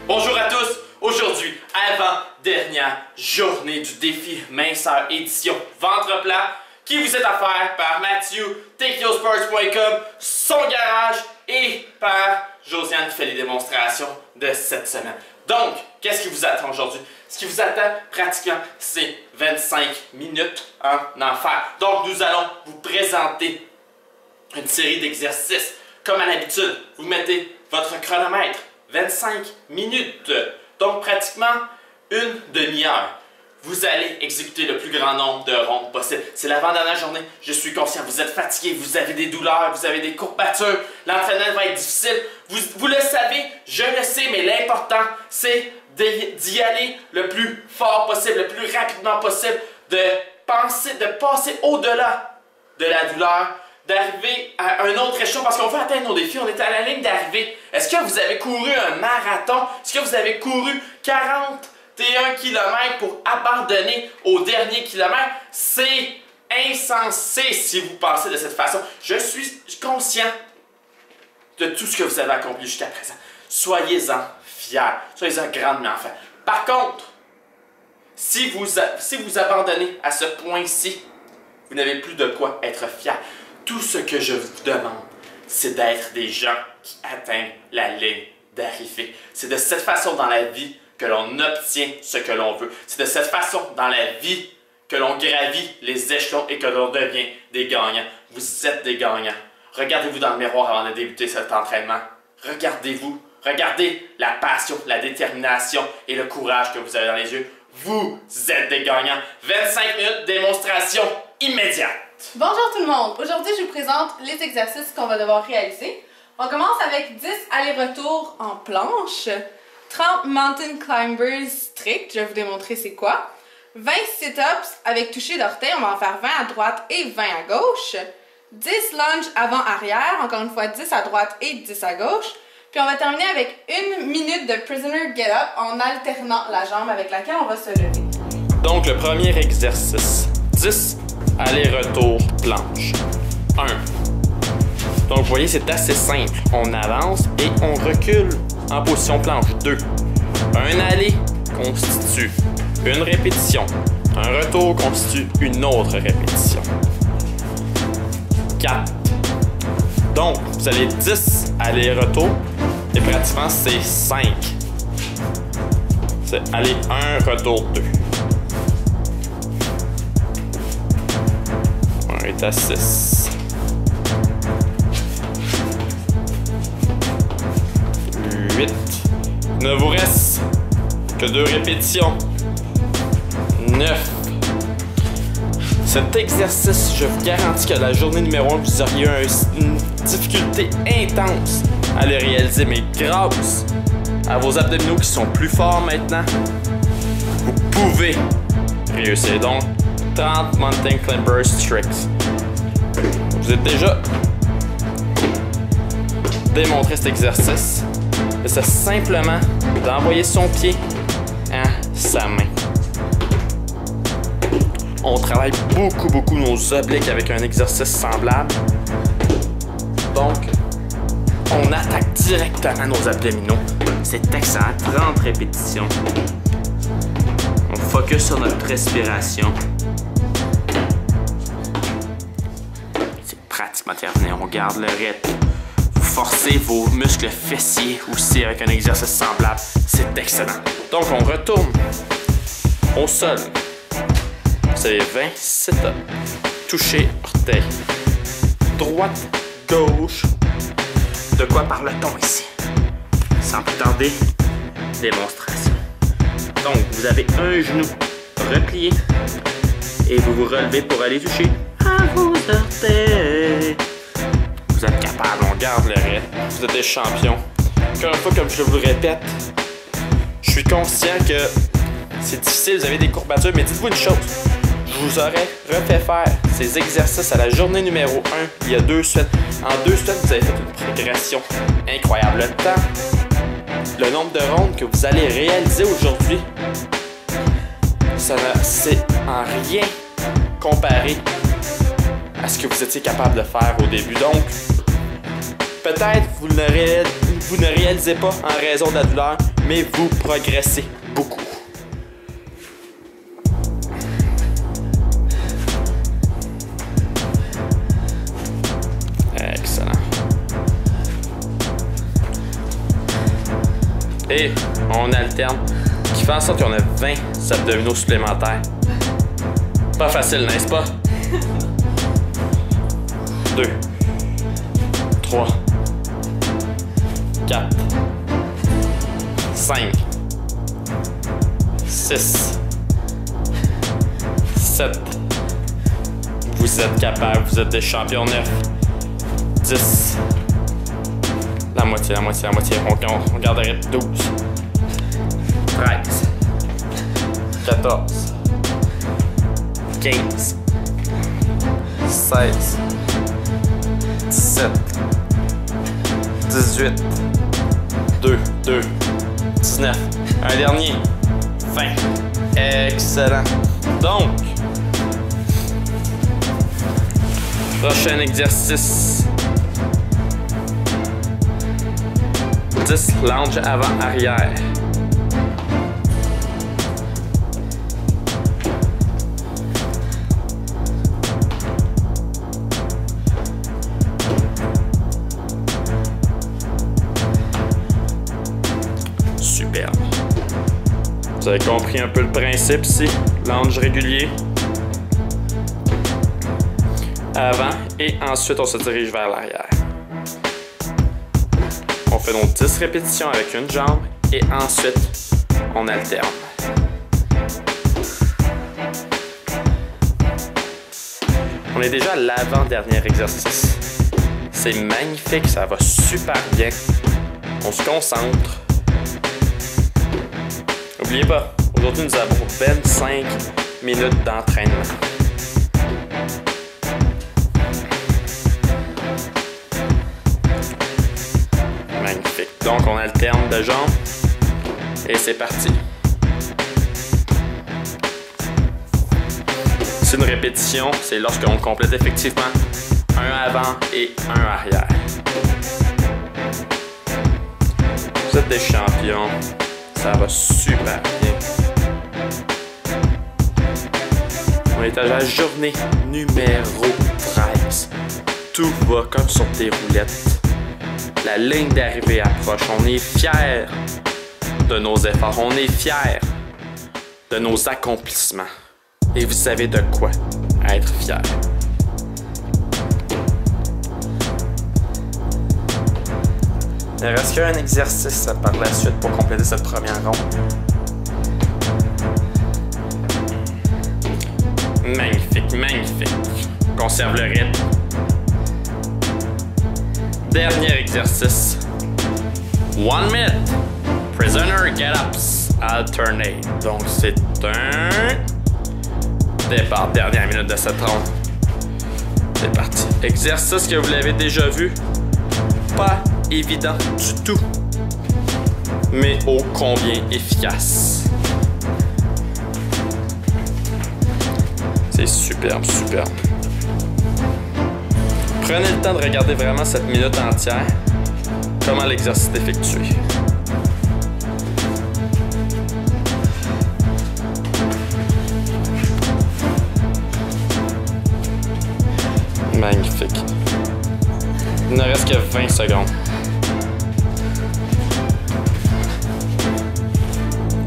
Bonjour à tous! Aujourd'hui, avant-dernière journée du défi minceur édition ventre plat qui vous est offert par Mathieu, TechnoSports.com, son garage et par Josiane qui fait les démonstrations de cette semaine. Donc, qu'est-ce qui vous attend aujourd'hui? Ce qui vous attend pratiquement, c'est 25 minutes en enfer. Donc, nous allons vous présenter une série d'exercices. Comme à l'habitude, vous mettez votre chronomètre, 25 minutes, donc pratiquement une demi-heure. Vous allez exécuter le plus grand nombre de rondes possible. C'est l'avant-dernière journée, je suis conscient, vous êtes fatigué, vous avez des douleurs, vous avez des courbatures, l'entraînement va être difficile. Vous le savez, je le sais, mais l'important, c'est d'y aller le plus fort possible, le plus rapidement possible, de passer au-delà de la douleur, d'arriver à un autre échelon parce qu'on veut atteindre nos défis. On est à la ligne d'arrivée. Est-ce que vous avez couru un marathon? Est-ce que vous avez couru 41 km pour abandonner au dernier kilomètre? C'est insensé si vous pensez de cette façon. Je suis conscient de tout ce que vous avez accompli jusqu'à présent. Soyez-en fiers. Soyez-en grandement fiers. Par contre, si vous abandonnez à ce point-ci, vous n'avez plus de quoi être fier. Tout ce que je vous demande, c'est d'être des gens qui atteignent la ligne d'arrivée. C'est de cette façon dans la vie que l'on obtient ce que l'on veut. C'est de cette façon dans la vie que l'on gravit les échelons et que l'on devient des gagnants. Vous êtes des gagnants. Regardez-vous dans le miroir avant de débuter cet entraînement. Regardez-vous. Regardez la passion, la détermination et le courage que vous avez dans les yeux. Vous êtes des gagnants. 25 minutes, démonstration immédiate. Bonjour tout le monde! Aujourd'hui, je vous présente les exercices qu'on va devoir réaliser. On commence avec 10 allers-retours en planche, 30 mountain climbers strict, je vais vous démontrer c'est quoi, 20 sit-ups avec toucher d'orteil, on va en faire 20 à droite et 20 à gauche, 10 lunges avant-arrière, encore une fois 10 à droite et 10 à gauche, puis on va terminer avec 1 minute de prisoner get-up en alternant la jambe avec laquelle on va se lever. Donc le premier exercice, 10 aller-retour planche. 1. Donc vous voyez, c'est assez simple. On avance et on recule en position planche. 2. Un aller constitue une répétition. Un retour constitue une autre répétition. 4. Donc, vous avez 10 aller-retour et pratiquement c'est 5. C'est aller 1, retour 2. On est à 6. 8. Il ne vous reste que 2 répétitions. 9. Cet exercice, je vous garantis que la journée numéro 1, vous auriez une difficulté intense à le réaliser, mais grâce à vos abdominaux qui sont plus forts maintenant, vous pouvez réussir. Donc, 30 mountain climbers strict. Vous êtes déjà démontré cet exercice. C'est simplement d'envoyer son pied à sa main. On travaille beaucoup nos obliques avec un exercice semblable. Donc, on attaque directement nos abdominaux. C'est excellent. 30 répétitions. On focus sur notre respiration. Pratiquement terminé, on garde le rythme. Vous forcez vos muscles fessiers aussi avec un exercice semblable. C'est excellent. Donc on retourne au sol. Vous avez 20 sit-ups. Toucher orteil. Droite, gauche. De quoi parle-t-on ici? Sans plus tarder, démonstration. Donc vous avez un genou replié et vous vous relevez pour aller toucher à vos orteils. Vous êtes capable, on garde le rythme. Vous êtes des champions. Encore une fois, comme je vous le répète, je suis conscient que c'est difficile, vous avez des courbatures, mais dites-vous une chose. Je vous aurais refait faire ces exercices à la journée numéro 1 il y a 2 semaines. En 2 semaines, vous avez fait une progression incroyable. Le temps, le nombre de rondes que vous allez réaliser aujourd'hui, c'est en rien comparé à ce que vous étiez capable de faire au début. Donc, peut-être vous ne réalisez pas en raison de la douleur, mais vous progressez beaucoup. Excellent. Et on alterne, ce qui fait en sorte qu'on a 20 abdominaux supplémentaires. Pas facile, n'est-ce pas? 2, 3, 4, 5, 6, 7. Vous êtes capable, vous êtes des champions. 9, 10. La moitié. On garde le rythme. 12, 13, 14, 15, 16, 17, 18, 2, 19, un dernier, 20. Excellent. Donc, prochain exercice. 10 lunges avant-arrière. Superbe. Vous avez compris un peu le principe ici. Lunge régulier. Avant et ensuite on se dirige vers l'arrière. On fait nos 10 répétitions avec une jambe et ensuite on alterne. On est déjà à l'avant-dernier exercice. C'est magnifique, ça va super bien. On se concentre. N'oubliez pas, aujourd'hui nous avons 25 minutes d'entraînement. Magnifique. Donc on alterne de jambes et c'est parti. C'est une répétition, c'est lorsqu'on complète effectivement un avant et un arrière. Vous êtes des champions, ça va super bien. On est à la journée numéro 13. Tout va comme sur des roulettes. La ligne d'arrivée approche. On est fiers de nos efforts. On est fiers de nos accomplissements. Et vous savez de quoi être fiers. Il reste qu'un exercice par la suite pour compléter cette première ronde. Magnifique, magnifique. Conserve le rythme. Dernier exercice. 1 minute. Prisoner get-ups. Alternate. Donc c'est un départ. Dernière minute de cette ronde. C'est parti. Exercice que vous l'avez déjà vu. Pas évident du tout. Mais ô combien efficace. C'est superbe, superbe. Prenez le temps de regarder vraiment cette minute entière, comment l'exercice est effectué. Magnifique. Il ne reste que 20 secondes.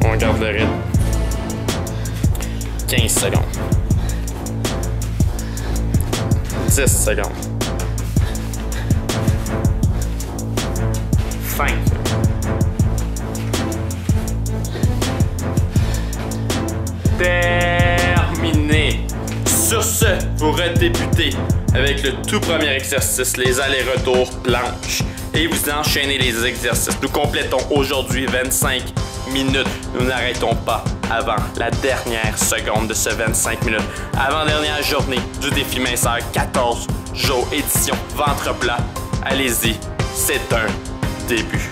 On garde le rythme. 15 secondes. 10 secondes. 5. Terminé. Sur ce, vous redébutez avec le tout premier exercice, les allers-retours planches. Et vous enchaînez les exercices. Nous complétons aujourd'hui 25 minutes. Nous n'arrêtons pas avant la dernière seconde de ce 25 minutes. Avant-dernière journée du défi minceur 14 jours, édition ventre plat. Allez-y, c'est un début.